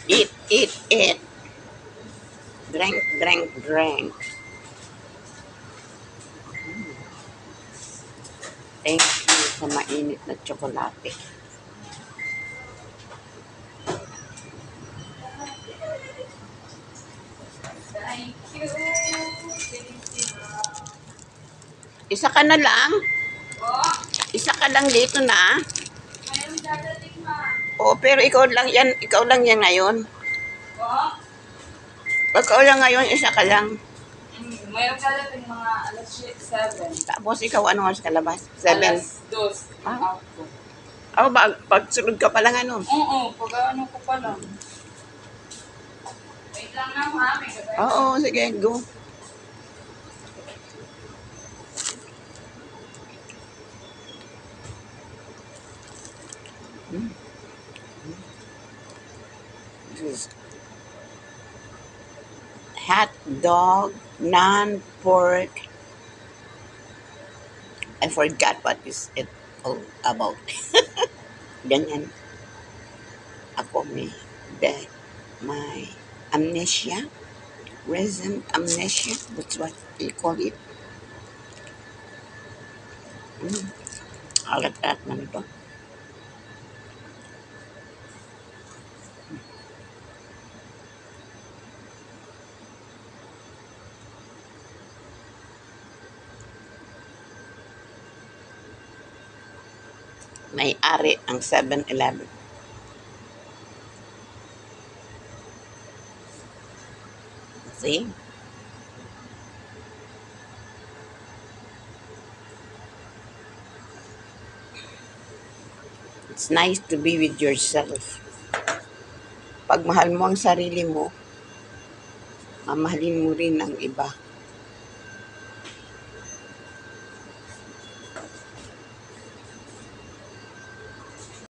Eat, eat, eat. Drink, drink, drink. Thank you sa mainit na tsokolate. Thank you. Isa ka na lang? Oh, Isa ka lang dito na? mayroong dadating ma. Oo, pero ikaw lang yan ngayon. Oh, Pag ikaw lang ngayon, isa ka lang. mayroong dadating mga alas 7. Tapos ikaw, ano oras ka labas? 7. Alas 2. Ah. Out ko. Oh, pagsunod ka pa lang ano? Oo, pag ano ko pa lang. Wait lang na ha, may gagawin. Oo, sige, go. This is hot dog, non-pork. I forgot what is it all about. Ganyan. Ako my amnesia, recent amnesia, that's what they call it. Alat-alat na nito. May-ari ang 7-Eleven. See? It's nice to be with yourself. Pag mahal mo ang sarili mo, mamahalin mo rin ang iba.